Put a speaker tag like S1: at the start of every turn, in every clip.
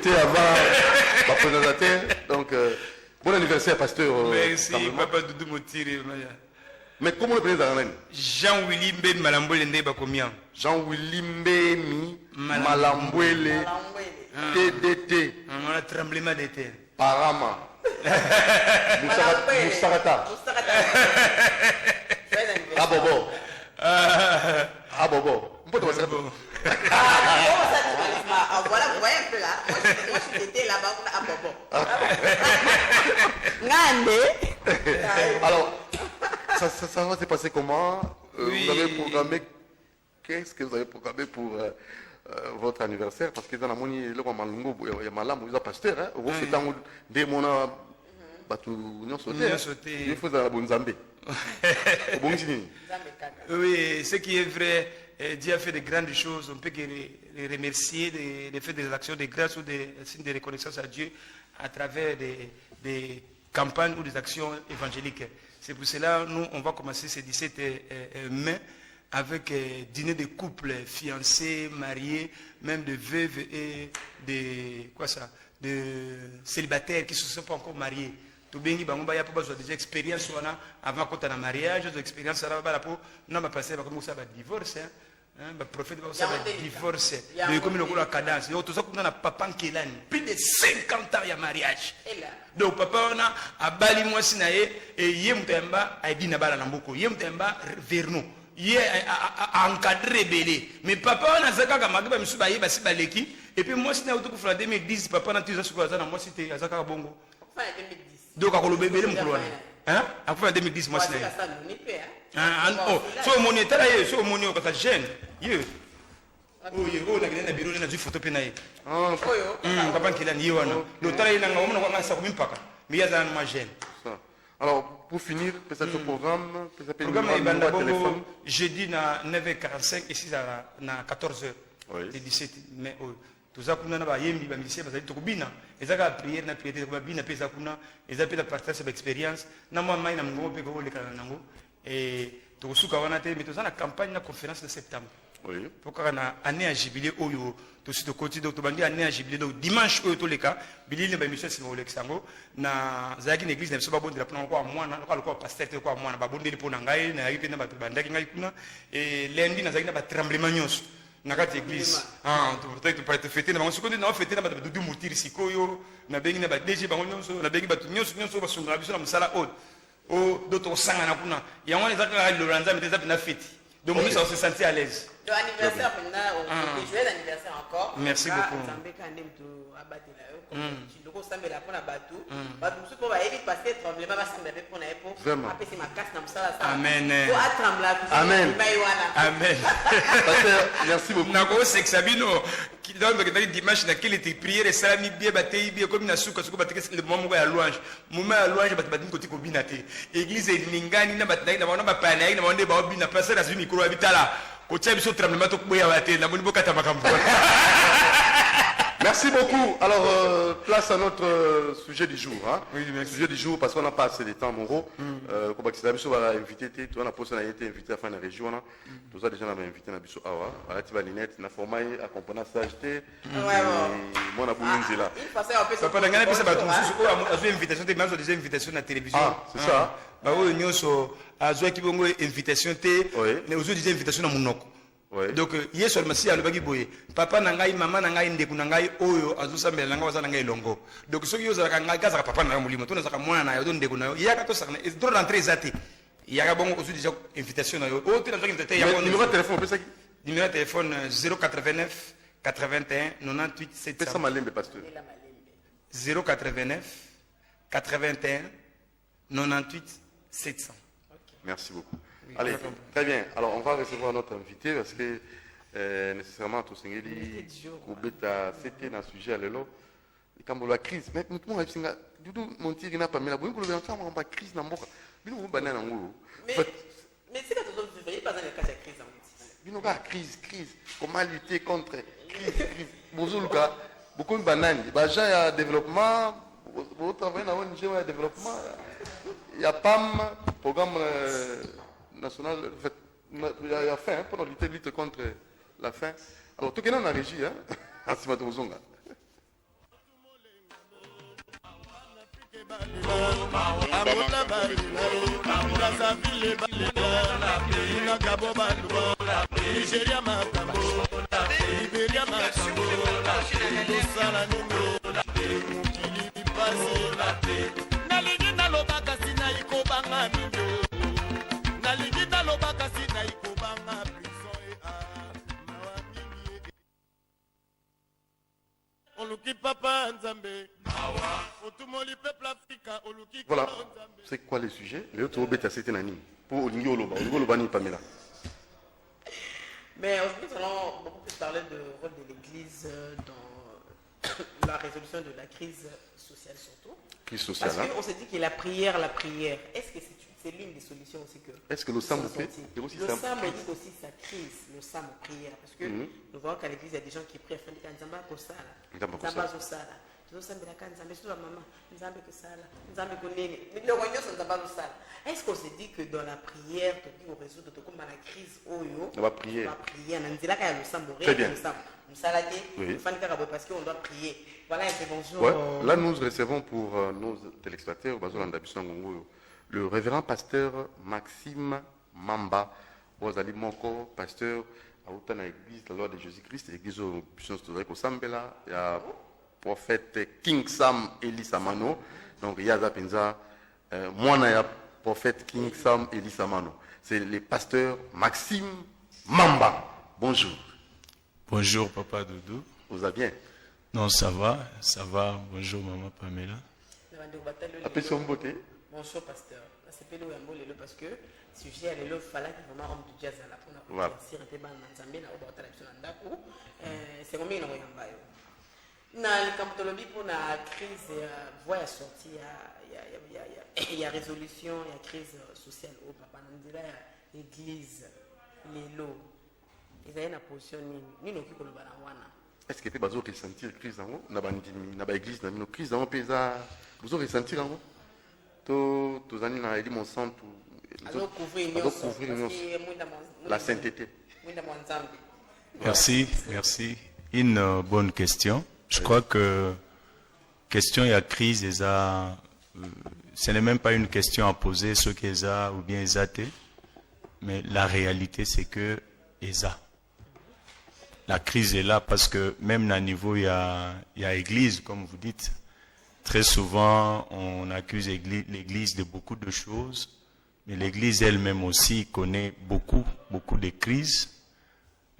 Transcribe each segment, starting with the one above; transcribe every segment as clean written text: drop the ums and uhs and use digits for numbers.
S1: invité avant ma présentateur. Donc, bon anniversaire, pasteur.
S2: Merci, Papa Doudou Motiri.
S1: Mais comment le président
S2: Jean-Willy Mbé Malambouele Ndeba combien?
S1: Jean-Willy Mbé Malambouele TDT.
S2: On a tremblement de terre.
S1: Parama. Moussarata. Ah bobo. Ah bobo.
S3: Voilà, vous voyez un peu là. Moi, j'étais là-bas, à bobo.
S1: Alors, ça va se passer comment?
S2: Oui.
S1: Vous avez programmé. Qu'est-ce que vous avez programmé pour votre anniversaire? Parce que dans la monnaie, il y a malam, il y a pasteur. Vous faites un des mona. Il faut la bonne zambé.
S2: Oui, ce qui est vrai, Dieu a fait de grandes choses. On peut les remercier, de faire des actions de grâce ou des signes de reconnaissance à Dieu à travers des campagnes ou des actions évangéliques. C'est pour cela nous on va commencer ce 17 mai avec dîner de couples, fiancés, mariés, même de veuves et de célibataires qui ne se sont pas encore mariés. Tout bien qui bango baya pour des expériences avant qu'on ait un mariage, des expériences ça va pour non pas passer comme ça va divorce le prophète va ça va divorcer de comme le la cadence et tout ça qu'on a papa kelani plus de 50 ans il y a mariage donc papa on a abali moi sinaye et yemtemba aidi na bala namboko yemtemba verno yé encadré belé mais papa on a zakaka magaba misuba yeba sibaleki et puis moi sinaye autour pour 2010 papa na tuza suko za na moi c'était azaka bongo donc à le bébé le mouloir hein après 2010 moi c'est oh so moneta là so monio parce que jeune yé oh la gna bureau na du photo penaye papa qui l'a ni wana le tala ina ngoma na sa kumpaka mais ya za na jeune.
S1: Alors pour finir peut-être le programme
S2: téléphone jeudi na 9h45 ici na 14h le 17 mai tout ça qu'on a yembi ba musicien bazali to kubina ezaka prière na prière ko bina pesa kuna ezape la partage cette expérience na moi mai na ngo pe ko le kana nango et to suka wana te mais to na campagne na conférence de septembre
S1: oui
S2: pour kana année à jubilé oyo to sito koti donc to bandi année à jubilé donc dimanche oyo to leka bilili ba mission simo le ksango na zaki l'église na so ba bondela pona ko mwana ko pasteur te ko mwana ba bondeli pona ngai na yipe na ba bandaki ngai kuna et lundi na zaki na ba tremblement nyonso na kati église peut-être pour être fêté na bango sikondi na fêté na ba Doudou Motiri sikoyo na bengi na ba DG bango nyonso na bengi ba nyonso ba songa biso na musala o d'autres sanga na kuna ya ngone zaka le ranza mais na fête donc nous on se sentit à l'aise.
S3: Le anniversaire maintenant joyeux anniversaire encore.
S2: Merci beaucoup. Amen.
S1: Amen.
S2: Amen.
S1: Merci beaucoup.
S2: Nako sexabino qui donne le dimanche na quelle était prière et salami bien batei bien comme na suka suka bateke le moment ya louange. Moment ya louange batibati côté ko binate. Église lingani na bataki na bana ba pana na bana ba bina passer à micro habitala.
S1: Merci beaucoup. Alors, place à notre sujet du jour. Hein?
S2: Oui, merci.
S1: Sujet du jour, parce qu'on n'a pas assez de temps, Moro. Comme tu as invité, tu as été invité à faire la région. Tu as déjà invité à Bissou Awa. Tu as l'inette, tu as formé à comprendre ça. J'étais. Moi, on a bougé là.
S2: Papa, tu as une invitation, tu as déjà invitation à la télévision.
S1: Ah, c'est ça.
S2: Oui, nous avons une invitation, nous avons déjà invitation à Mounoko. Donc, hier seulement si alobaki boye, papa nangai, maman nangai, ndeku nangai, oyo, azusambela nanga waza nangai longo. Donc, ceux qui osent la gaza papa nangai mulimo, tout n'a moins na yo ndeku na yo. Yaka to sakana, est trop rentré zati. Yaka bon aussi déjà invitation na yo. Oh, tu n'as pas invité.
S1: Numéro de téléphone, peut-être.
S2: Numéro de téléphone 089 81 98 700.
S1: C'est ça malembe pasteur.
S2: 089 81 98 700.
S1: Merci beaucoup. Allez, très bien. Alors, on va recevoir notre invité parce que nécessairement, tout ce qui est c'était un sujet à l'élo. Et quand on la crise, mais tout le monde a dit que mon tir n'a pas mis la bonne pour le faire en crise dans le monde. Mais
S3: c'est que vous ne voyez pas dans le cas de crise.
S1: Il y a crise. Comment lutter contre crise. Beaucoup de bananes. Il y a développement. Vous travaillez dans l'ONG de développement. Il y a PAM, programme national. Il y a faim pour lutter contre la faim. Alors, tout le monde a régi. Voilà, c'est quoi le sujet? Le autre obéta c'était nani pour Olingo ni Pamela.
S3: Mais aujourd'hui, nous allons beaucoup plus parler du rôle de l'Église dans la résolution de la crise sociale surtout.
S1: Crise sociale.
S3: Parce qu'on s'est dit que la prière, est-ce que c'est l'une des solutions aussi que...
S1: Est-ce que le SAM fait?
S3: Le SAM dit aussi sa crise, le SAM prière. Parce que nous voyons qu'à l'Église, il y a des gens qui prient afin de dire Nzamba Kosala, Nzamba Zosala. Est-ce qu'on se dit que dans la prière, on résout la crise?
S1: On va prier.
S3: Très
S1: bien.
S3: Oui. Parce qu'on doit prier. Voilà un peu bonjour.
S1: Ouais. Là, nous recevons pour nos téléspectateurs le révérend pasteur Maxime Mamba, Rosali Moko, pasteur à l'église, la loi de Jésus-Christ, l'église au Sambela, il y a prophète King Sam Eli Samano. Donc il y a Zapenza, moi il y a prophète King Sam Eli Samano. C'est le pasteur Maxime Mamba. Bonjour.
S4: Bonjour Papa Doudou.
S1: Vous allez bien?
S4: Non, ça va. Bonjour Maman Pamela.
S1: Appelez son beauté.
S3: Bonjour pasteur. C'est pas le parce que sujet à l'élo fallait que vraiment homme du jazz à la pour
S1: voilà.
S3: C'est combien il na le pour la crise voie sortie il y a résolution il y a crise sociale au papa on dirait l'église les lots ils ont une position ni nous qui kolobana wana
S1: est-ce que tu peux ressentir crise en haut na ba église na mino crise en haut pesa vous ressentir en haut tous années na mon centre couvrir la sainteté.
S4: Merci. Une bonne question. Je crois que question il y a crise ce n'est même pas une question à poser ce qu'ils ont ou bien ils ont, mais la réalité c'est que ils ont. La crise est là parce que même à niveau il y a église comme vous dites. Très souvent on accuse l'église de beaucoup de choses, mais l'église elle-même aussi connaît beaucoup de crises.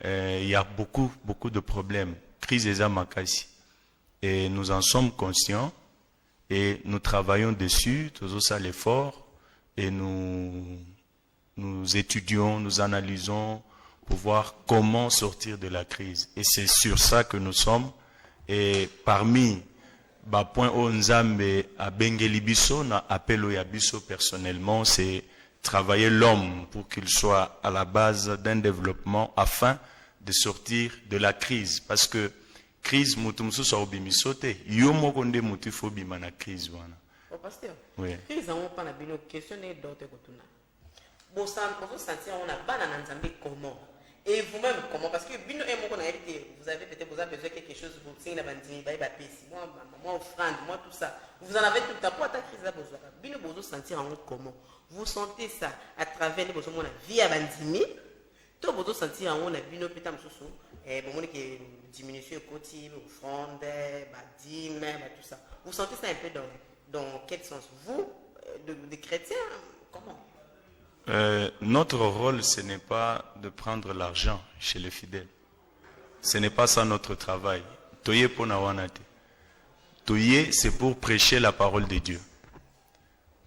S4: Il y a beaucoup de problèmes. Crise des amakasi. Et nous en sommes conscients et nous travaillons dessus, tous ça l'effort, et nous étudions, nous analysons pour voir comment sortir de la crise. Et c'est sur ça que nous sommes. Et parmi point Nzambe à Bengelibiso, na appel Yabiso personnellement, c'est travailler l'homme pour qu'il soit à la base d'un développement afin de sortir de la crise. Parce que crise mutumsu sa obimisote yomo konde mutifo bima na crise wana.
S3: Oh pasteur.
S4: Oui.
S3: Crise on pas na bino question est d'autre kotuna. Bon ça on sentir on a banana nzambe comment et vous-même comment parce que bino et moko na été vous avez peut-être besoin de quelque chose pour signer la bandini ba pesi moi offrande moi tout ça vous en avez tout le temps pour ta crise là besoin bino bozo sentir en comment vous sentez ça à travers les besoins de la vie à bandini tout bozo sentir en on a bino peta msusu bon on que diminution côté offrande dîme tout ça vous sentez ça un peu dans quel sens vous de chrétiens comment
S4: notre rôle ce n'est pas de prendre l'argent chez les fidèles, ce n'est pas ça notre travail. Toye pona wanate toye c'est pour prêcher la parole de Dieu.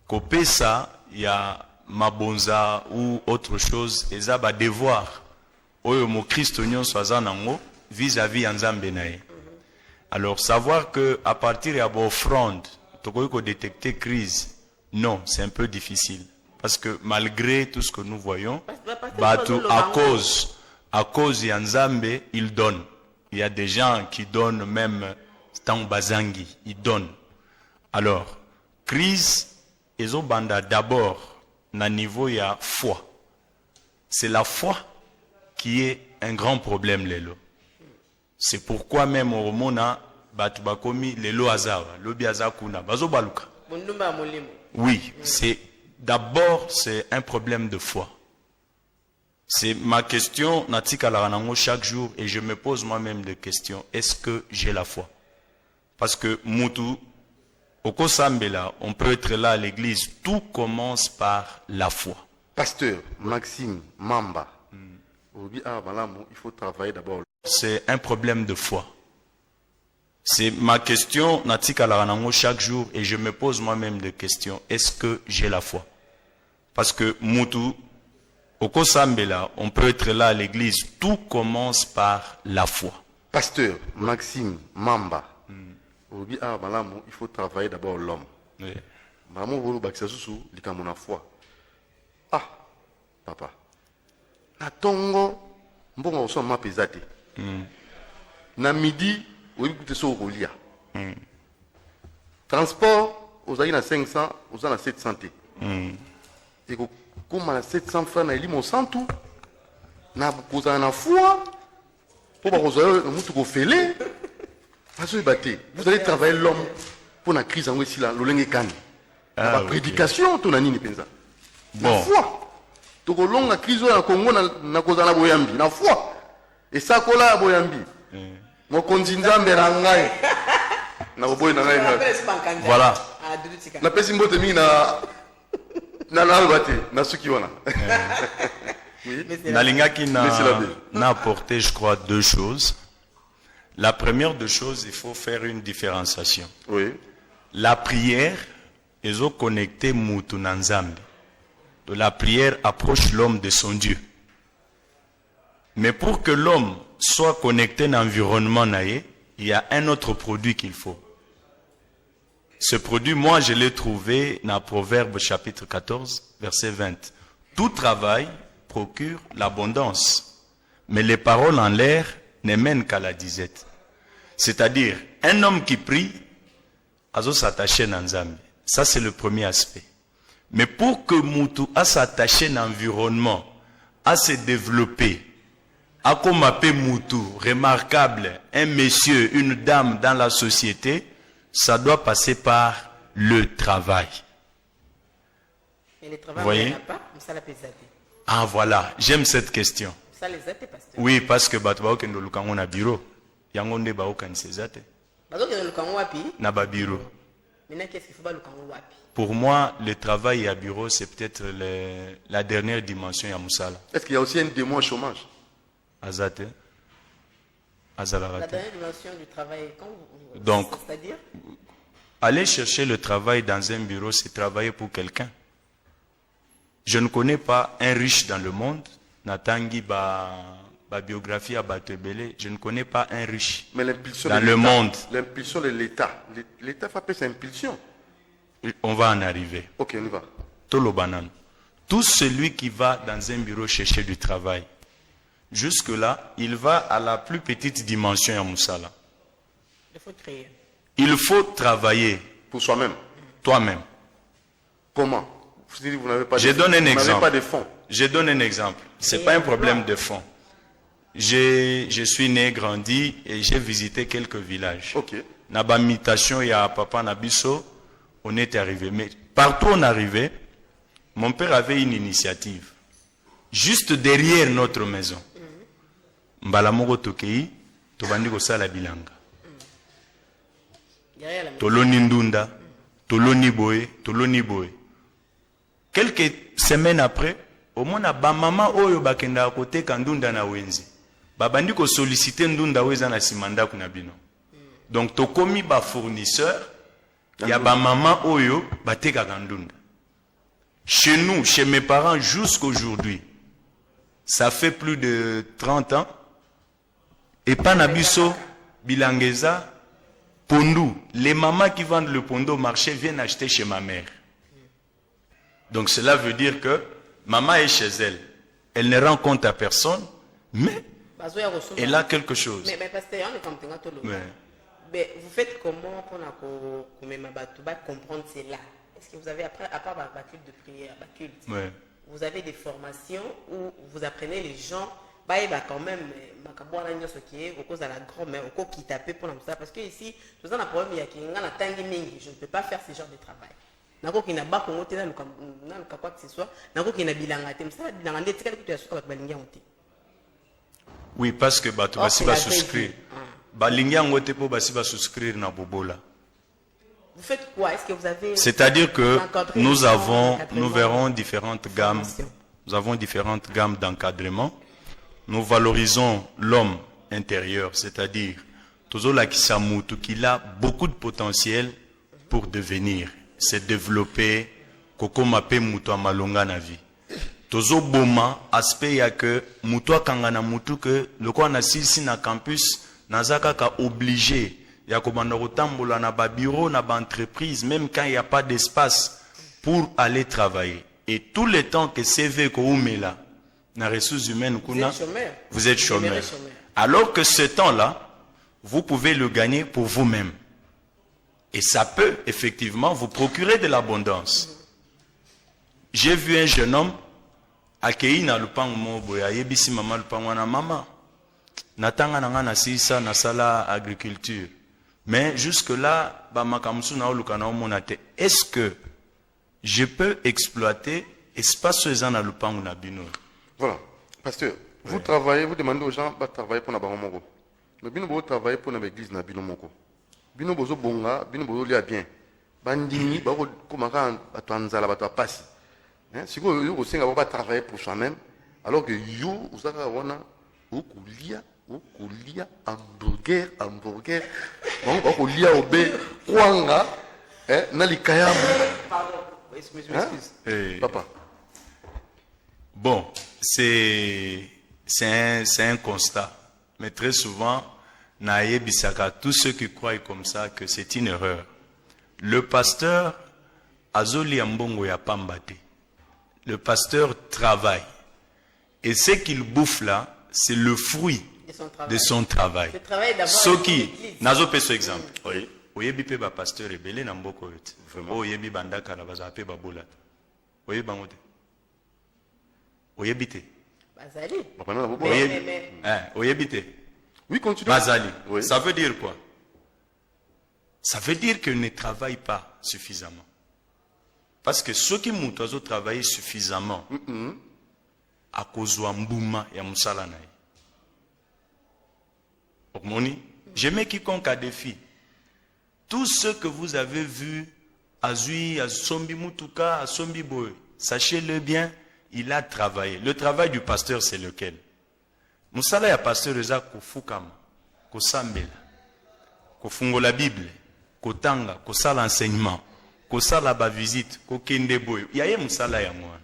S4: Copé ça il y a mabonza ou autre chose et ça va devoir oyo mo Christ nyon soza nango vis-à-vis Nzambe nae. Alors savoir que à partir ya offrande tokoy ko détecter crise, non, c'est un peu difficile parce que malgré tout ce que nous voyons, à cause ya Nzambe, il donne. Il y a des gens qui donnent même tant bazangi, ils donnent. Alors, crise ezobanda d'abord na niveau ya foi. C'est la foi qui est un grand problème lelo. C'est pourquoi même au mona batu bakomi lelo azawa, lobi azakuna bazo baluka.
S3: Bondumba molimo.
S4: Oui, c'est un problème de foi. C'est ma question, Natika Laranango, chaque jour, et je me pose moi-même des questions. Est-ce que j'ai la foi? Parce que Moutou, au Kosambela, on peut être là à l'église, tout commence par la foi.
S1: Pasteur Maxime Mamba, il faut travailler d'abord.
S4: C'est un problème de foi. C'est ma question, Natika Laranango, chaque jour, et je me pose moi-même des questions. Est-ce que j'ai la foi? Parce que Moutou, au Kosambela, on peut être là à l'église, tout commence par la foi.
S1: Pasteur Maxime Mamba, il faut travailler d'abord l'homme.
S4: Oui.
S1: Ah, papa. Na tongo, mbongo oso ma pesate. Na midi, oui, écoutez ça au rolia. Transport, aux aïe na 500, aux na 700. Et comme na 700 francs, na eli mon santu, na koza na foi, pour ba koza na mutu ko fele. Vous allez travailler l'homme pour la crise en Wesila, l'olenge kan. La prédication, ton anini penza. La foi. Toko longa crise na Congo na koza na boyambi, na foi. Et ça kola boyambi. Mo konzinza mberangai. Na boy na ngai.
S4: Voilà.
S1: Na pesi mbote mi na albate, na suki wana.
S4: Nalingaki n'a apporté, je crois, deux choses. La première des choses, il faut faire une différenciation.
S1: Oui.
S4: La prière, ils ont connecté Moutou Nanzambi. La prière approche l'homme de son Dieu. Mais pour que l'homme soit connecté à l'environnement, il y a un autre produit qu'il faut. Ce produit, moi, je l'ai trouvé dans Proverbe chapitre 14, verset 20. Tout travail procure l'abondance, mais les paroles en l'air ne mènent qu'à la disette. C'est-à-dire, un homme qui prie, azo s'attacher dans Nzambi. Ça, c'est le premier aspect. Mais pour que Moutou a s'attaché dans l'environnement, à se développer, à comme appeler Moutou, remarquable, un monsieur, une dame dans la société, ça doit passer par le travail.
S3: Et le travail,
S4: voyez?
S3: on n'a pas, ça la pesate.
S4: Ah voilà, j'aime cette question.
S3: Ça les athées, pasteur.
S4: Oui, parce que Batouba Kendo Lukango na bureau. Yangonde ba okanisezate.
S3: Bazo kendo lukango wapi?
S4: Na ba bureau.
S3: Maintenant, qu'est-ce qu'il faut pas lukango wapi?
S4: Pour moi, le travail à bureau, c'est peut-être la dernière dimension ya Moussala.
S1: Est-ce qu'il y a aussi un démon au chômage?
S4: Azate.
S3: La
S4: Azalarate.
S3: dernière dimension du travail,
S4: Donc,
S3: c'est-à-dire?
S4: aller chercher le travail dans un bureau, c'est travailler pour quelqu'un. Je ne connais pas un riche dans le monde. Natangi ba biographie à Batebele. Je ne connais pas un riche
S1: Mais l'impulsion
S4: dans
S1: de
S4: le
S1: l'État,
S4: monde.
S1: l'impulsion de l'État. L'État fait appeler ça impulsion.
S4: On va en arriver.
S1: Ok, on y va.
S4: Tolo banane. Tout celui qui va dans un bureau chercher du travail, jusque-là, il va à la plus petite dimension à Moussala.
S3: Il faut créer.
S4: Il faut travailler
S1: Pour soi-même.
S4: toi-même.
S1: Comment? Vous n'avez pas
S4: Je
S1: de
S4: donne un
S1: Vous n'avez
S4: exemple.
S1: pas de fonds.
S4: Je donne un exemple. C'est pas un problème de fond. Je suis né, grandi et j'ai visité quelques villages.
S1: Ok.
S4: Naba mutation, il y a papa Nabiso, on est arrivé. Mais partout où on arrivait, mon père avait une initiative. Juste derrière notre maison. Mbalamogo Tokei, Tobandiko Sala Bilanga.
S3: Derrière la maison.
S4: Toloni Ndunda, Toloni Boé, Toloni Boé. Quelques semaines après, au moins ba maman oyo bakenda côté kandunda na wenzi. Babandi ko solliciter ndunda weza na simanda kuna bino. Donc tokomi ba fournisseur ya ba maman oyo bateka kandunda. Chez nous, chez mes parents jusqu'aujourd'hui, ça fait plus de 30 ans. Et Panabiso, Bilangeza, Pondou, les mamans qui vendent le pondo au marché viennent acheter chez ma mère. Donc cela veut dire que maman est chez elle. Elle ne rend compte à personne, mais elle a quelque chose.
S3: Mais pasteur, on est comme tout le
S4: Ouais.
S3: Mais vous faites comment pour comprendre cela? Est-ce que vous avez, après, à part la culte de prière, la culte,
S4: Ouais.
S3: vous avez des formations où vous apprenez les gens bah quand même makabwana nyoso qui au cause de la grand-mère au cause qui tapait pour ça parce que ici tout ça un problème il y a qui ngana tangi mingi je ne peux pas faire ce genre de travail nako qui na ba kongo te na quoi que ce soit nako qui na bilanga te ça bilanga ndeti kali kutu ya suka ba balingi yango te.
S4: Oui, parce que bato basi va souscrire balingi yango te po basi va souscrire na bobola.
S3: Vous faites quoi? Est-ce que vous avez...
S4: C'est-à-dire que nous verrons différentes gammes. Nous avons différentes gammes d'encadrement. Nous valorisons l'homme intérieur, c'est-à-dire Tozola Kisamutu, qu'il a beaucoup de potentiel pour devenir, se développer, Koko Mape Mutua Malonga na vie. Tozo Boma, aspect ya que Mutua Kangana Mutu que le quoi na si na campus, Nazaka ka obligé. Il y a comme un bureau, une entreprise, même quand il n'y a pas d'espace pour aller travailler. Et tout le temps que CV que vous mettez là, dans les ressources humaines, vous êtes chômeur. Alors que ce temps-là, vous pouvez le gagner pour vous-même. Et ça peut effectivement vous procurer de l'abondance. J'ai vu un jeune homme accueilli dans le pan moboya, yebisi mama le pan wana mama. Natanga nanga na sisa na sala agriculture. Mais jusque-là, est-ce que je peux exploiter espace aux na lupangu na bino?
S1: Voilà. Pasteur, vous travaillez, vous demandez aux gens de travailler pour Nabaron Moko. Mais bino vous travaillez pour l'église na bino Moko. Bino bozo bonga, bino bozo lia bien. Bandini, bako komaka batanzala bato pasi. Si vous avez travailler pour soi-même, alors que you, vous avez okulia hamburger on lia obe kwanga na likayamu.
S3: Pardon, excuse.
S1: Papa.
S4: Bon, c'est un constat. Mais très souvent, naïe bisaka, tous ceux qui croient comme ça que c'est une erreur. Le pasteur azoli ambongo ya pambate. Le pasteur travaille. Et ce qu'il bouffe là, c'est le fruit de son travail. Ce qui, nazo peso exemple. Oui. Oyebi pe ba pasteur ebele na mboko yote. Vraiment. Oyebi bandaka la baza pe babola. Oyebi bangote. Oyebi te.
S3: Bazali.
S4: Oyebi te.
S1: Oui, continue.
S4: Bazali. Oui. Ça veut dire quoi? Ça veut dire qu'il ne travaille pas suffisamment. Parce que ceux qui m'ont travaillé suffisamment, à cause de mbouma et musala naï. Je mets quiconque à défi. Tout ce que vous avez vu, Azui, Azombi Mutuka, Azombi Boy, sachez-le bien, il a travaillé. Le travail du pasteur, c'est lequel? Musala ya pasteur eza kofukama, kosambela, kofungo la Bible, kotanga, kosala enseignement, kosala ba visite, kokende boy. Yaye musala ya mwana.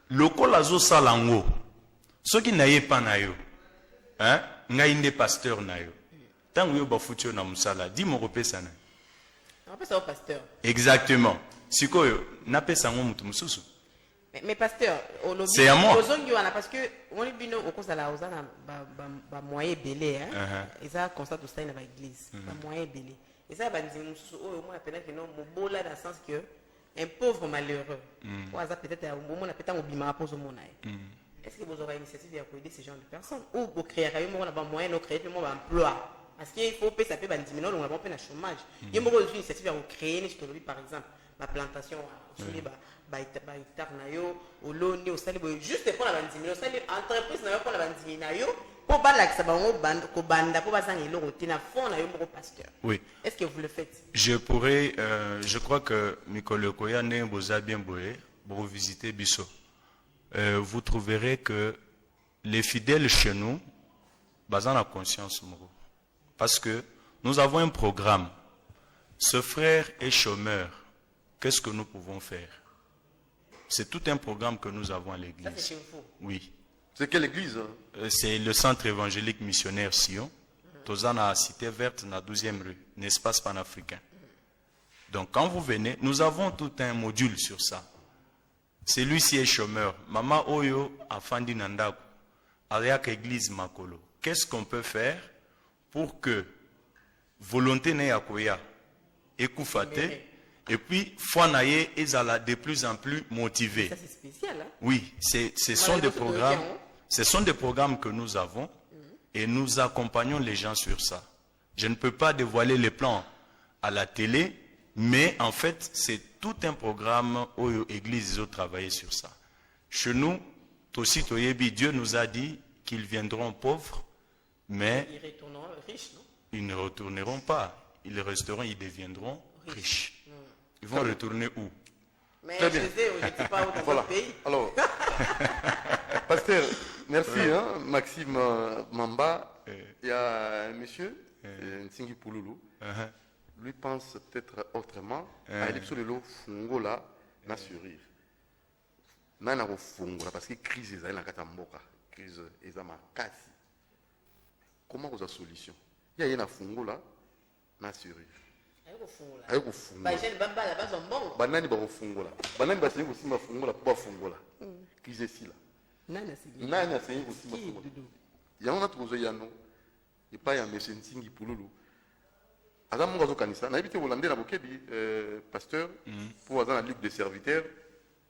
S4: Lokola zo salango. Soki naye pa na yo. Hein? Ngai nde pasteur na yo. Tango yo ba futi na musala, di mo kopesa na.
S3: On peut ça au pasteur.
S4: Exactement. Sikoyo na pesa ngo mutu mususu.
S3: Mais pasteur,
S4: c'est à moi.
S3: Parce que on est bino au cause de la osana ba moyen belé hein. Et ça constate tout ça dans l'église. Ba moyen belé. Et ça ba dire mususu oh moi appelle que non mobola dans le sens que un pauvre malheureux. Ou ça peut-être au moment on peut-être obima pose au monde. Est-ce que vous aurez une initiative pour aider ces gens de personnes ou vous créer un moyen de créer un emploi? Parce qu'il faut payer ça peut ba diminuer on va pas un chômage. Il y a une initiative pour créer une par exemple la plantation sur les juste pour la bandimino, entreprise na pour la bandimino, pour balaksa bango ko banda pour bazangi lo rotina fond na yo mo pasteur.
S4: Oui.
S3: Est-ce que vous le faites?
S4: Je pourrais je crois que Mikolo Koya ne boza bien boé pour visiter Bisso. Vous trouverez que les fidèles chez nous basant la conscience moro. Parce que nous avons un programme. Ce frère est chômeur. Qu'est-ce que nous pouvons faire? C'est tout un programme que nous avons à l'église.
S3: Ça, c'est chez vous?
S4: Oui.
S1: C'est quelle église?
S4: C'est le centre évangélique missionnaire Sion. Tozana à Cité Verte, dans la 12e rue, un espace panafricain. Donc quand vous venez, nous avons tout un module sur ça. Celui-ci est chômeur. Mama Oyo a Fandi Nandaku. Ariak Église Makolo. Qu'est-ce qu'on peut faire pour que volonté n'ayakoya ekoufate et puis Fouanaye est de plus en plus motivé.
S3: Ça c'est spécial hein?
S4: Oui, ce sont des programmes. ce sont des programmes que nous avons et nous accompagnons les gens sur ça. Je ne peux pas dévoiler les plans à la télé, mais en fait, c'est tout un programme où l'Église a travaillé sur ça. Chez nous, Tosi Toyebi, Dieu nous a dit qu'ils viendront pauvres, mais
S3: Ils retourneront riches, non?
S4: ils ne retourneront pas. Ils resteront, ils deviendront riches. Ils vont retourner où?
S3: Mais
S1: Très
S3: je
S1: bien.
S3: sais, je ne dis pas où dans
S1: Voilà.
S3: le pays.
S1: Alors, pasteur, merci, hein, Maxime Mamba. Il y a un monsieur, Nsingi Pouloulou, lui pense peut-être autrement. Il est sur le lot fungola na sourire. Nana ko fungola parce que crise est na katamboka, crise est à makasi. Comment vous avez solution? Il y a une fungola na sourire. Ayo kufungola.
S3: Bajene bambala bazombongo.
S1: Banani bakofungola. Banani basengi kosimba fungola po bafungola. Crise esila.
S3: Nani asingi?
S1: Nani asengi kosimba fungola? Yango na tukozo yano. Epai ya monsieur Nsingi Pouloulou. Aza mungu azokanisa. Na ebite bolande na bokebi pasteur pour aza na ligue de serviteurs.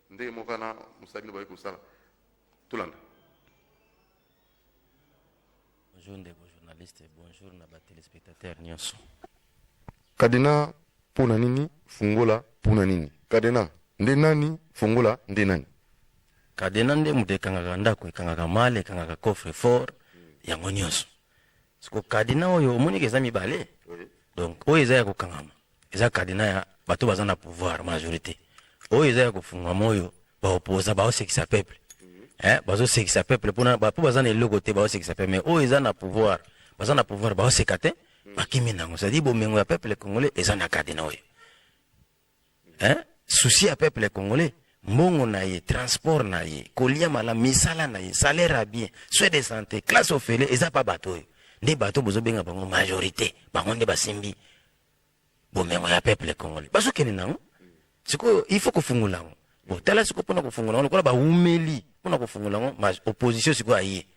S1: Ndenge moka na musabi na baye kosala. Tolanda.
S5: Bonjour ndeko journaliste, bonjour na ba téléspectateurs nyonso.
S1: Kadena pona nini fungola pona nini? Kadena nde nani fungola nde nani?
S5: Kadena nde mutu ekangaka ndako, ekangaka male, ekangaka coffre fort, yango nyonso. Siko kadena oyo omoniki eza mibale. Donc oyo eza ya kokangama, eza kadena ya bato baza na pouvoir majorité. Oyo eza ya kofungama oyo baopoza baosekisa peuple. Bazosekisa peuple pona bapo baza na eloko te baosekisa peuple, mais oyo eza na pouvoir, baza na pouvoir baoseka te. Bakimi nango, c'est-à-dire bomengo ya peuple congolais eza na kadena oyo. Souci ya peuple congolais, mbongo na ye, transport na ye, kolia mala, misala na ye, salaire à bien, soins de santé, classe ofele, eza pa bato oyo. Nde bato bozo benga bango majorité, bango nde basimbi bomengo ya peuple congolais. Baso kene nango, siko il faut kofungula ngo. Bo tala siko pona kofungula ngo, kola ba umeli, pona kofungula ngo, ma opposition siko aye.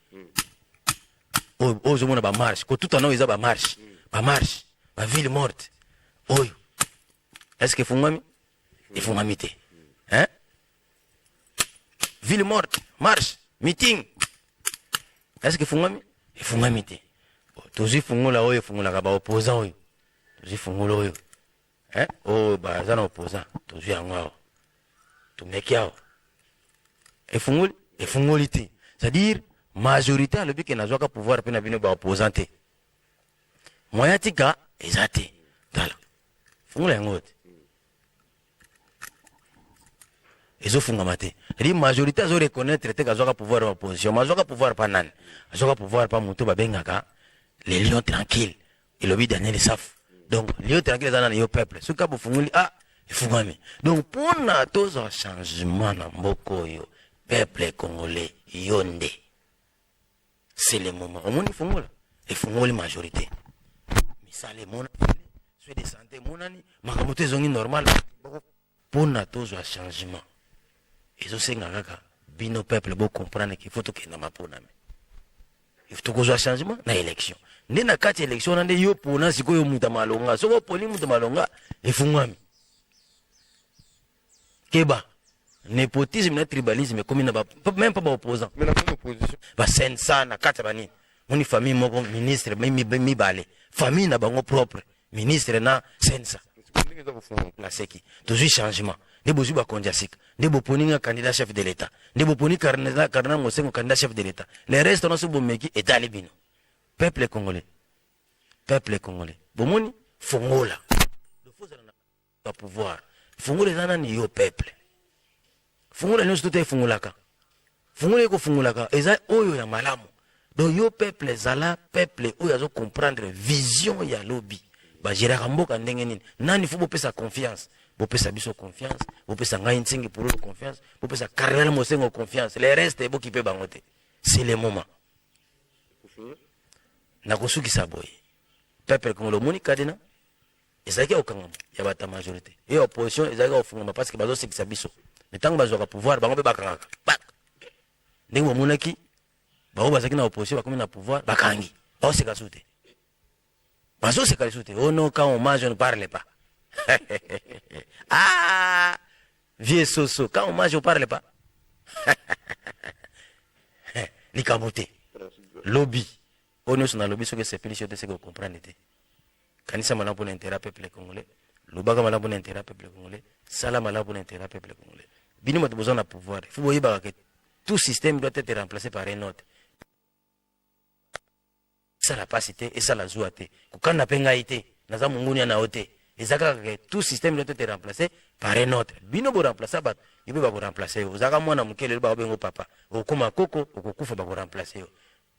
S5: Oyo mona ba marche, ko tout en eza ba marche. Ba marche, ba ville morte. Oyo. Est-ce que fungami? Il fungami te. Ville morte, marche, meeting. Est-ce que fungami? Il fungami te. Tozi fungula oyo, fungula ka ba opposant oyo. Tozi fungula oyo. Oh, ba zana opposant. Tozi yango. Tumekiao. Et funguli te. C'est-à-dire majorité alobi ke nazwaka pouvoir pe na bino ba opposante. Moya tika ezate. Tala. Fungula yango te. Ezo fungama te. Ri majorité azo reconnaître te kazwaka pouvoir ba opposition. Mazwaka pouvoir pa nani? Azwaka pouvoir pa mutu ba bengaka les lions tranquilles. Elobi Daniel Saf. Donc lions tranquilles ezana na yo peuple. Suka bo funguli efungami. Donc pona tozo changement na mboko yo peuple congolais yonde. C'est le moment. On y fungula. Et fungula majorité. Misale mona. Sois de santé monani. Makamoto zongi normal. Pona tozo changement. Ezo senga kaka. Bino peuple bo comprendre qu'il faut to kenda mapona me. Il faut to kozo changement na élection. Nde na kati élection nande yo pona sikoyo muta malonga. Soko poli muta malonga efungami. Keba. Népotisme na tribalisme comme na ba même pas ba opposant.
S1: Mais la opposition.
S5: Ba sensa na kata bani. Moni famille moko ministre mi balé. Famille na bango propre. Ministre na sensa. Na seki. Toujours changement. Ndebo zuba konjasika. Ndebo poninga candidat chef de l'état. Ndebo poni Cardinal Mosengo candidat chef de l'état. Les restes non se bomeki etali bino. Peuple congolais. Peuple congolais. Bomoni fongola. Le faux na pouvoir. Fongola zana ni yo peuple. Fungula nyonso tote fungulaka. Fungula eko fungulaka eza oyo ya malamu. Donc yo peuple zala peuple oyo azo comprendre vision ya lobby. Ba gérera mboka ndenge nini. Nani faut bopesa confiance. Bopesa biso confiance, bopesa ngai Nsingi Pouloulou confiance, bopesa Cardinal Mosengo confiance. Les restes ebo kipe bangote. C'est le moment. Na kosukisa boye. Peuple congolais moni kadena ezaki okangama ya bata majorité. Et opposition ezaki ofungama parce que bazo sekisa biso. Mais tant que bazwaka pouvoir bango pe bakangaka. Ndenge bomonaki bao bazaki na opposition bakomi na pouvoir bakangi. Baoseka sute. Bazoseka sute. Oh non, quand on mange on ne parle pas. Ah, vieux soso, quand on mange on parle pas. likambo te lobby oyo nyonso na lobby soki esepelisi yo te seke okomprendre te kanisa malamu mpona intérêt peuple congolais lobaka malamu mpona intérêt peuple congolais sala malamu mpona intérêt peuple congolais bino moto besoin na pouvoir il faut boyebaka ke tout système doit être remplacé par un autre esala pasi te esala zuwa te kokanda mpe ngai te naza monguni ya na yo te eza kaka ke tout système doit être remplacé par un autre bino boremplace bato yo mpe bakoremplace yo ozalaka mwana moke lelo bakobengo papa okokóma koko okokufa bakoremplace yo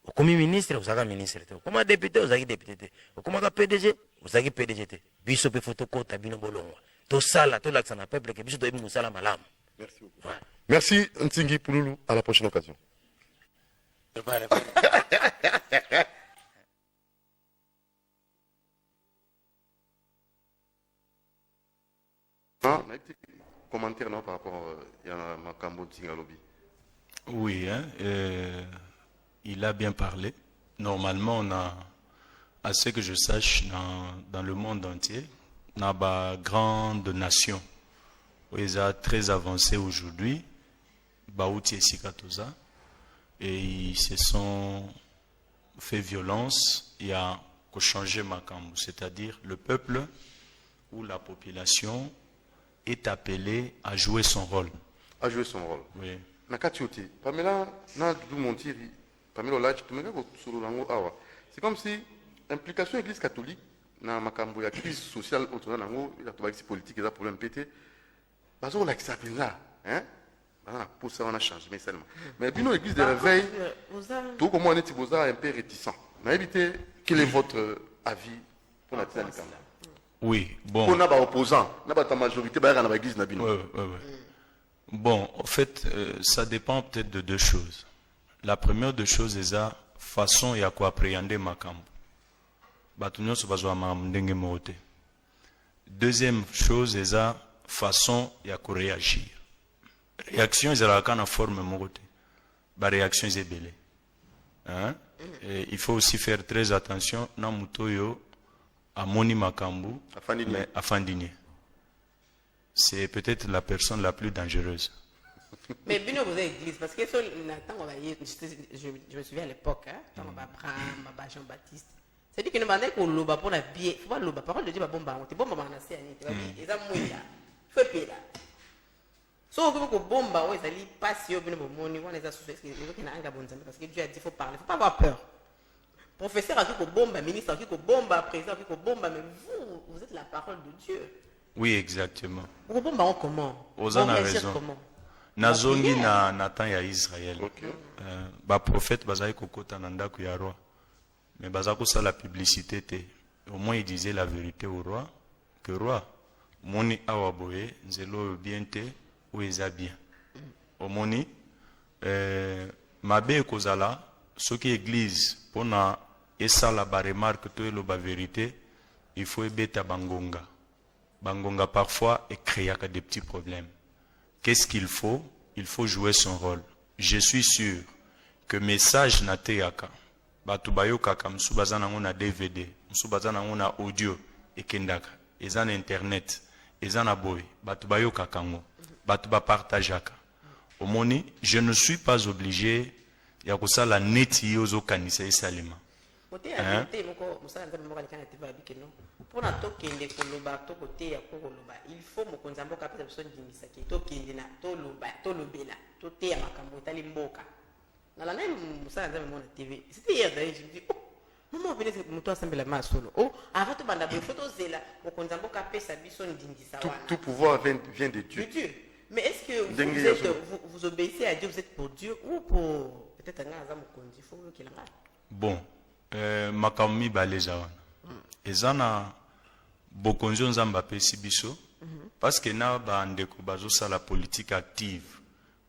S5: okomi ministre ozalaka ministre te okoma député ozalaki député te okomaka pdg ozalaki pdg te biso mpe fo tokota bino bolongwa tosala tolakisa na peuple ke biso toyebi mosala malamu.
S1: Merci beaucoup. Merci Ntingi Pouloulou, à la prochaine occasion. Commentaire non, par rapport à Makambo Ntinga Lobby.
S4: Oui, hein, il a bien parlé. Normalement, on a, à ce que je sache, dans le monde entier, on a une grande nation. Ils sont très avancés aujourd'hui, Baouti et Sikatoza, et ils se sont fait violence. Il y a qu'à changer Makambo, c'est-à-dire le peuple ou la population est appelé à jouer son rôle.
S1: À jouer son rôle.
S4: Oui.
S1: C'est comme si l'implication de l'Église catholique dans la crise sociale autour de la politique et la problème pété. Parce qu'on a accepté ça. Pour ça, on a changé, mais seulement. Mais puis, l'église de réveil, tout comme on est un peu réticent. Mais évitez, quel est votre avis pour la Tizane?
S4: Oui, bon.
S1: On a pas opposant, on n'a pas ta majorité, dans l'église Nabino.
S4: Oui. Bon, en fait, ça dépend peut-être de deux choses. La première des choses, c'est la façon et à quoi appréhender Makambo. Deuxième chose, c'est la façon ya réagir. Réaction est en forme morote. La réaction est belle. Hein? Et il faut aussi faire très attention na mutoyo à Moni Makambu mais à Fandini. C'est peut-être la personne la plus dangereuse.
S3: Mais bien vous avez église parce que je me souviens à l'époque quand on va prendre Jean-Baptiste. C'est-à-dire que nous avons qu'on loba pour la vie, faut pas loba parole de Dieu ba bomba, on te bomba na c'est ani, tu vas mouiller. Faut payer là. So ko bomba ouais ça li passe yo bino bomoni, on les a souffert parce que na anga bonzambe parce que Dieu a dit faut parler, faut pas avoir peur. Professeur a dit ko bomba, ministre a dit ko bomba, président a dit ko bomba, mais vous êtes la parole de Dieu.
S4: Oui, exactement.
S3: Ko bomba comment?
S4: Ozan a raison. Nazongi na Nathan ya Israël. Ba prophète bazai kokota na ndako ya roi. Mais bazako ça la publicité te. Au moins il disait la vérité au roi que roi moni awaboye nzelo bien te ou eza bien. Au moni mabe kozala ce qui église pona esa la ba remarque to lo ba vérité, il faut ebeta bangonga. Bangonga parfois et créer des petits problèmes. Qu'est-ce qu'il faut? Il faut jouer son rôle. Je suis sûr que message na teyaka batu bayokaka musu bazana ngona DVD, musu bazana ngona audio ekendaka, ezana internet, ezana boy, batu bayokaka ngo, batu ba partageaka. Omoni, je ne suis pas obligé ya kosala neti yozo kanisa esalema.
S3: Il faut mokonzambo kapesa personne dimisaki to kindina to loba to lobela to te ya makambo tali mboka. Na la même musala nzambe mona TV. C'était hier d'ailleurs, je me dis oh maman venez muto asembela masolo. Oh avant to banda be photo zela mokonzambo kapesa biso ndindisa wana.
S1: Tout pouvoir vient de Dieu.
S3: De Dieu. Mais est-ce que vous obéissez à Dieu, vous êtes pour Dieu ou pour peut-être un gars mokonzi faut qu'il a.
S4: Bon, makammi baleza wana. Ezana bokonzo nzamba pesi biso parce que na ba ndeko bazo sala politique active,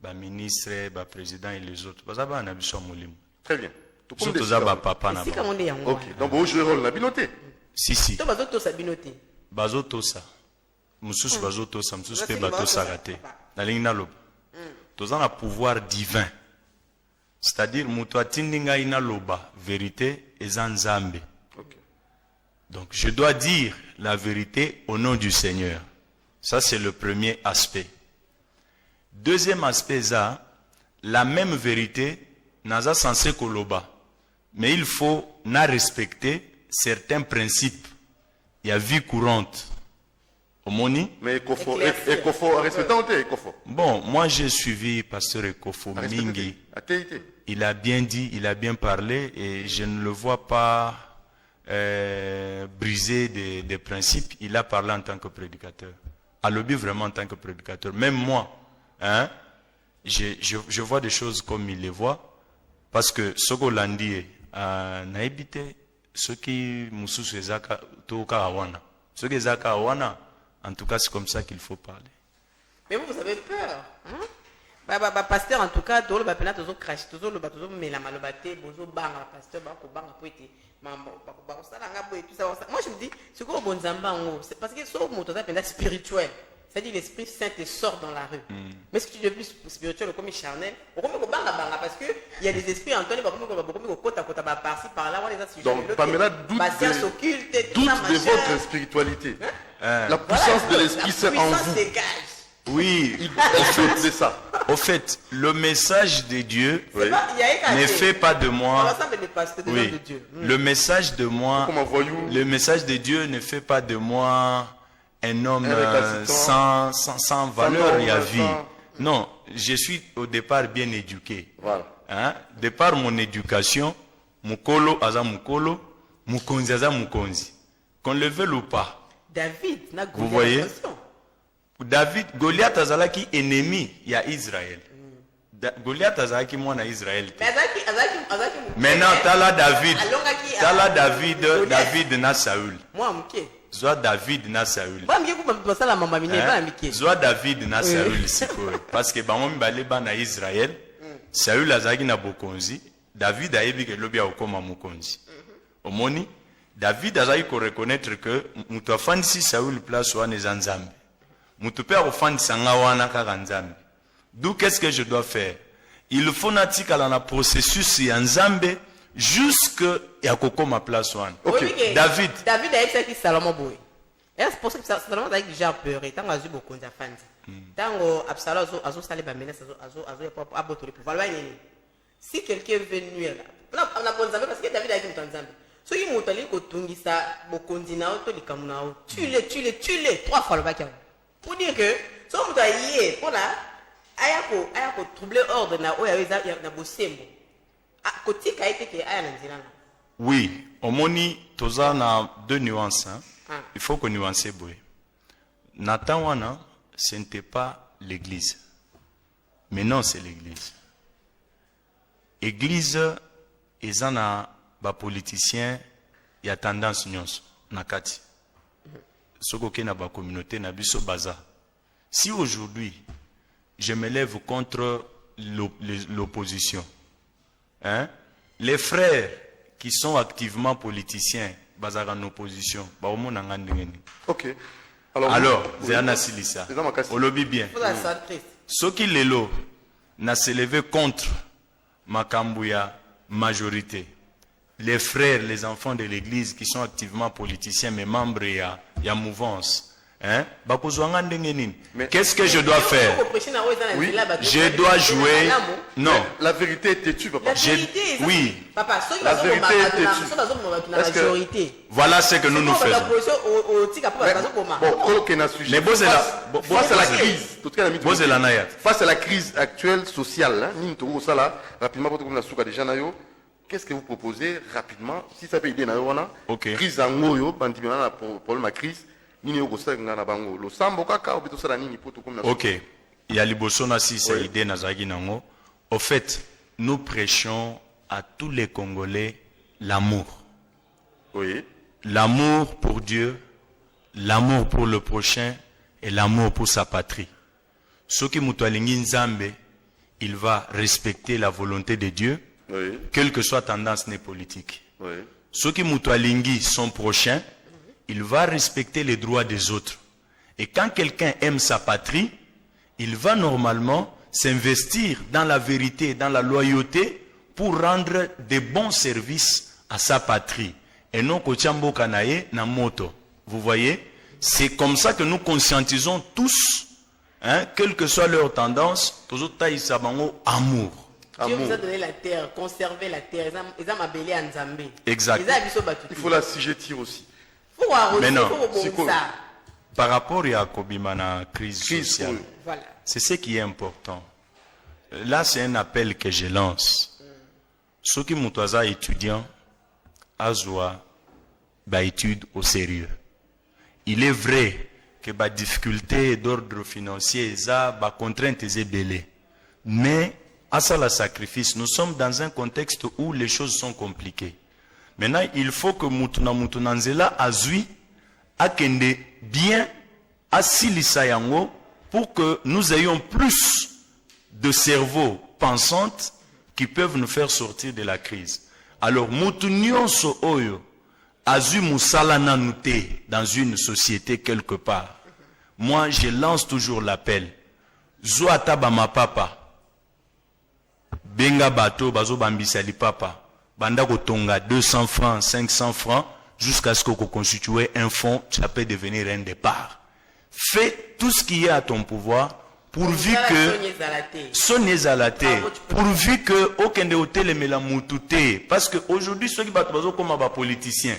S4: ba ministre, ba président et les autres. Baza ba na biso molimo.
S1: Très bien.
S4: Tout ça ba papa na ba.
S1: OK. Donc vous jouez rôle na binoté.
S4: Si.
S3: To bazo to sa binoté.
S4: Bazo to sa. Mususu bazo to sa, mususu pe bato sarate. Na linga loba. Toza na pouvoir divin. C'est-à-dire muto atindinga ina loba vérité eza nzambe. Donc, je dois dire la vérité au nom du Seigneur. Ça, c'est le premier aspect. Deuxième aspect, ça, la même vérité, naza censé koloba. Mais il faut na respecter certains principes. Il y a vie courante. Omoni?
S1: Mais Ekofo, respectant Ekofo.
S4: Bon, moi j'ai suivi Pasteur Ekofo Mingi. Il a bien dit, il a bien parlé et je ne le vois pas briser des principes. Il a parlé en tant que prédicateur. À l'objet vraiment en tant que prédicateur. Même moi, hein, je vois des choses comme il les voit. Parce que Sogo Landie n'a évité ce qui Moussous Ezaka Toka Awana. Ce qui Ezaka Awana, en tout cas, c'est comme ça qu'il faut parler.
S3: Mais vous avez peur. Hein? Pasteur, en tout cas, tout le monde a craché, tout le monde a malobate, bozo banga, pasteur, banga poété. Moi, je me dis, c'est quoi bon zamba? Parce que ce mot est spirituel. C'est-à-dire l'Esprit Saint te sort dans la rue. Mais si tu es plus spirituel comme charnel, parce qu'il y a des esprits en toi,
S1: donc Pamela doute de votre spiritualité. La puissance de l'Esprit Saint en vous.
S4: Oui,
S1: c'est ça.
S4: Au fait, le message de Dieu ne fait pas de moi. Oui, le message de moi, le message de Dieu ne fait pas de moi un homme sans valeur et à vie. Non, je suis au départ bien éduqué.
S1: Voilà.
S4: Hein? De par mon éducation, mukolo aza mukolo, mukonzi aza mukonzi. Qu'on le veuille ou pas.
S3: David,
S4: vous voyez? David, Goliath azalaki ennemi il y a Israël. Goliath azalaki mwana Israël. Maintenant tala David. David na Saül. Soit David na Saül. Soit David na Saül sikoyo. Parce que bango mibale bana Israël, Saül azalaki na bokonzi, David ayebi ke lobi akoma mokonzi. Omoni, David azalaki ko reconnaître que mutu afandisi Saül place wana eza Nzambe. Mutu pe akofandisa nga wana kaka Nzambe. D'où qu'est-ce que je dois faire? Il faut natikala na processus ya Nzambe jusque ya kokoma place wana.
S3: Okay.
S4: David
S3: a dit que Salomon boy. Et c'est pour ça que Salomon a dit que j'ai peur. Tant que j'ai beaucoup de fans. Tant que Absalom a salé ba menace a botori pour valoir nini. Si quelqu'un veut nuire là. On a bon Nzambe parce que David a dit Nzambe. So il motali ko tungisa bokondi na auto likamuna o. Tue-le 3 fois le bac. Pour dire que so muta yé pour là ayako troubler ordre na oya na bosembo. Kotika ete ke aya na nzira na.
S4: Oui, omoni toza na deux nuances. Hein? Il faut que nuancer boy. Nathan wana, ce n'était pas l'église. Mais non, c'est l'église. Église, ils en a ba politicien, il y a tendance nyonso nakati. Soko ke na ba communauté na biso baza. Si aujourd'hui je me lève contre l'opposition, hein? Les frères qui sont activement politiciens, bazar en opposition,
S1: ok.
S4: Alors, Zéana Silissa, on le dit bien. Ce qui les lots n'a s'élevé contre Makambouya majorité. Les frères, les enfants de l'église qui sont activement politiciens, mais membres il y a mouvance. Hein? Qu'est-ce que je dois faire? Oui, je dois jouer. Non.
S1: La vérité est têtue, papa.
S4: Oui.
S3: Papa,
S1: la vérité est têtue.
S4: Voilà ce que nous faisons. Mais
S1: face à la crise actuelle sociale, rapidement, qu'est-ce que vous proposez rapidement? Si ça peut aider, crise en moyo, problème à crise.
S4: Ok. Il y a l'ibosona si c'est idée nazagi nango. Au fait, nous prêchons à tous les Congolais l'amour.
S1: Oui.
S4: L'amour pour Dieu, l'amour pour le prochain et l'amour pour sa patrie. Ce qui mutualingi nzambe, il va respecter la volonté de Dieu, oui, quelle que soit tendance politique.
S1: Oui.
S4: Ce qui mutualingi son prochain, il va respecter les droits des autres. Et quand quelqu'un aime sa patrie, il va normalement s'investir dans la vérité, dans la loyauté, pour rendre de bons services à sa patrie. Et non kochambo kanaye na moto. Vous voyez? C'est comme ça que nous conscientisons tous, hein, quelle que soit leur tendance, toujours taïsabango amour.
S3: Dieu vous a donné la terre, conservez la terre. Ils ont appelé en Zambé.
S4: Exact.
S1: Il faut la sigetir aussi.
S3: Il faut arroser,
S4: Mais
S3: il
S4: non.
S3: faut
S1: C'est
S3: bon
S1: quoi?
S3: ça.
S4: Par rapport à Kobimana crise sociale,
S1: oui.
S3: Voilà.
S4: c'est ce qui est important. Là, c'est un appel que je lance. Ceux qui sont étudiants, azwa, ba études au sérieux. Il est vrai que ba difficulté d'ordre financier, ba contrainte est belée. Mais, à ça le sacrifice, nous sommes dans un contexte où les choses sont compliquées. Maintenant, il faut que Mutuna Nzela azui akende bien asilisa yango pour que nous ayons plus de cerveaux pensantes qui peuvent nous faire sortir de la crise. Alors, Mutunionso Oyo, Azu Musala Nanute, dans une société quelque part. Moi, je lance toujours l'appel. Zoata Bama Papa. Benga Bato, Bazo Bambisali Papa. Banda Kotonga 200 francs, 500 francs, jusqu'à ce que vous constituez un fonds, ça peut devenir un départ. Fais tout ce qui est à ton pouvoir, pourvu que Sonia Zalate, pourvu que aucun hôtel me la moutouté, parce que aujourd'hui ceux qui battent comme un politicien,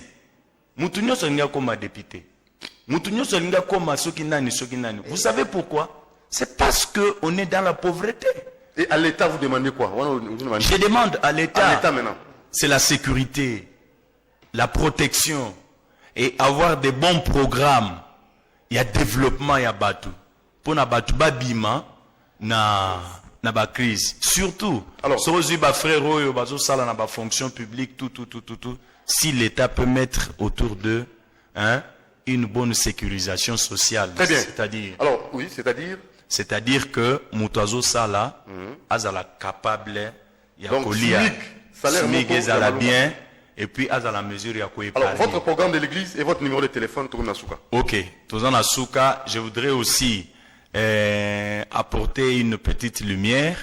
S4: moutounio sonia comme un député, moutounio sonia comme un sokinani. Vous savez pourquoi? C'est parce que on est dans la pauvreté.
S1: Et à l'État, vous demandez quoi?
S4: Je demande à l'État,
S1: maintenant.
S4: c'est la sécurité, la protection et avoir des bons programmes. Il y a développement, il y a bateau. Pour na bateau babima na ba crise. Surtout,
S1: alors,
S4: frère oyo bazo sala na ba fonction publique tout. Si l'État peut mettre autour d'eux, une bonne sécurisation sociale.
S1: Très bien.
S4: C'est-à-dire.
S1: Alors, oui, c'est-à-dire.
S4: C'est-à-dire que Moutazo Sala, azala capable, yakolia, SMIC ezala bien, et puis azala mesure yakoye.
S1: Alors, votre programme de l'église et votre numéro de téléphone, Tourna Souka.
S4: Ok, Tourna Souka, je voudrais aussi apporter une petite lumière.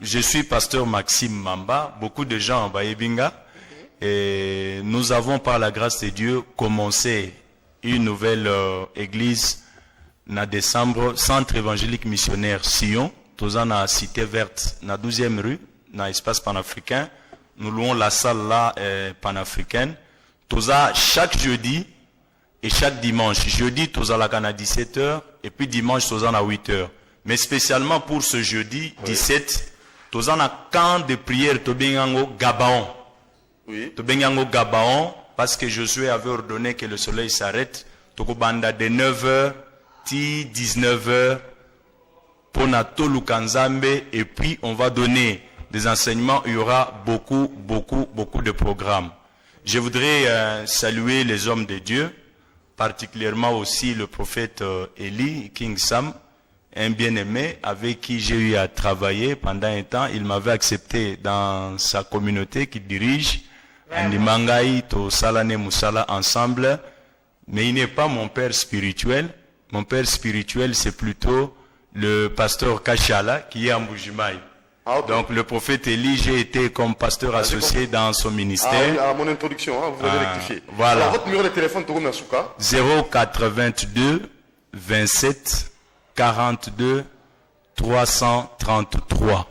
S4: Je suis pasteur Maxime Mamba, beaucoup de gens en Baïbinga, et nous avons par la grâce de Dieu commencé une nouvelle église na décembre, centre évangélique missionnaire Sion, toza na cité verte, na 12e rue, na espace panafricain. Nous louons la salle là panafricaine. Toza chaque jeudi et chaque dimanche. Jeudi, toza la à 17h et puis dimanche, toza na 8h. Mais spécialement pour ce jeudi 17, toza na camp de prière Tobengango Gabaon.
S1: Oui.
S4: Tobengango Gabaon, parce que Josué avait ordonné que le soleil s'arrête. Toko banda de 9h. 19h pour Natolu Kanzambe, et puis on va donner des enseignements. Il y aura beaucoup de programmes. Je voudrais saluer les hommes de Dieu, particulièrement aussi le prophète Eli King Sam, un bien-aimé avec qui j'ai eu à travailler pendant un temps. Il m'avait accepté dans sa communauté qu'il dirige, Ndimangai to Salane Musala ensemble, mais il n'est pas mon père spirituel. Mon père spirituel, c'est plutôt le pasteur Kachala qui est en Mbujimaï.
S1: Ah, okay.
S4: Donc le prophète Élie, j'ai été comme pasteur associé dans son ministère.
S1: Ah oui, à mon introduction, vous avez rectifié.
S4: Voilà.
S1: Alors, votre numéro de téléphone, Tourna Souka.
S4: 082 27 42 333.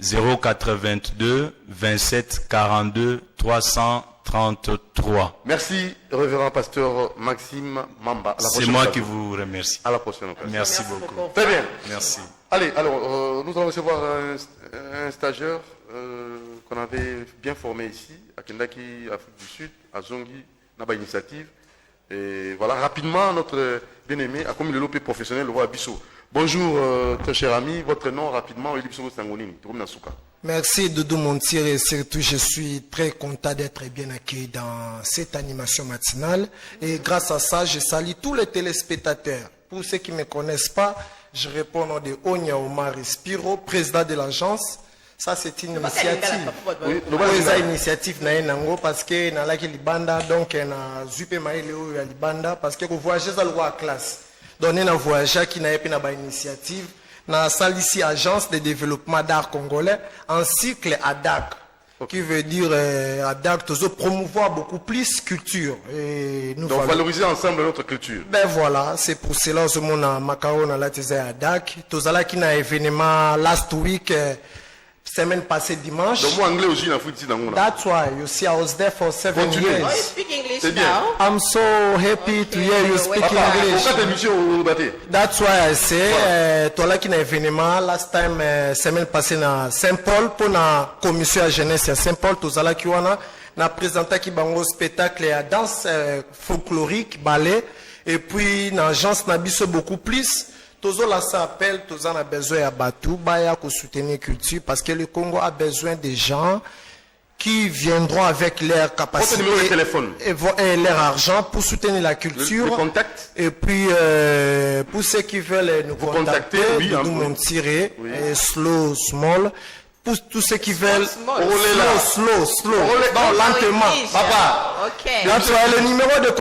S4: 082 27 42 333.
S1: Merci, révérend pasteur Maxime Mamba.
S4: C'est moi qui vous remercie.
S1: À la prochaine occasion.
S4: Merci beaucoup.
S1: Très bien.
S4: Merci.
S1: Allez, alors, nous allons recevoir un stagiaire qu'on avait bien formé ici, à Kendaki, Afrique du Sud, à Zongi, Naba Initiative. Et voilà, rapidement, notre bien-aimé a commis le lopé professionnel, le roi Bissot. Bonjour, très cher ami, votre nom rapidement, Elipso Sangonini, Tourna Souka.
S6: Merci Doudou Montir, et surtout je suis très content d'être bien accueilli dans cette animation matinale. Et grâce à ça, je salue tous les téléspectateurs. Pour ceux qui ne me connaissent pas, je réponds au nom de Onya Omar Spiro, président de l'agence. Ça, c'est une initiative. Oui, c'est une initiative parce que dans la Libanda, donc na zupe maïleo ya Libanda parce que vous voyagez à la classe. Donc on a voyagé qui n'a pas une initiative. Na Salici agence de développement d'art congolais en cycle à DAC. qui veut dire ADAC, promouvoir beaucoup plus culture. Et nous
S1: Donc valoriser ensemble notre culture.
S6: Ben voilà, c'est pour cela que mon Macao na la tese ADAC. Tozala qui na événement last week, semaine passée dimanche.
S1: Donc moi anglais aussi na foot ici dans mon.
S6: That's why you see I was there for 7
S1: Continue.
S3: Oh, you
S6: years.
S3: speak English
S1: C'est bien.
S3: now?
S6: I'm so happy to hear you speak
S1: Papa,
S6: English.
S1: pourquoi t'es monsieur au bâté?
S6: That's why I say, toi qui na événement last time semaine passée na Saint-Paul pour la commission à jeunesse à Saint-Paul, tozala qui wana na présenté qui bango spectacle à danse folklorique, ballet et puis na agence na biso beaucoup plus. Tozo la s'appelle, tozo a besoin à Batou, baya ko soutenir culture parce que le Congo a besoin de gens qui viendront avec leur capacité
S1: Votre numéro de téléphone.
S6: et leur argent pour soutenir la culture.
S1: Le contact.
S6: Et puis, pour ceux qui veulent nous contacter,
S1: oui,
S6: nous
S1: hein,
S6: montrer, slow, small. Pour tous ceux qui veulent,
S3: Small.
S1: Roulez là.
S6: slow,
S1: Roulez.
S6: non, lentement.
S3: English.
S1: Papa.
S3: Ok.
S6: That's why le numéro de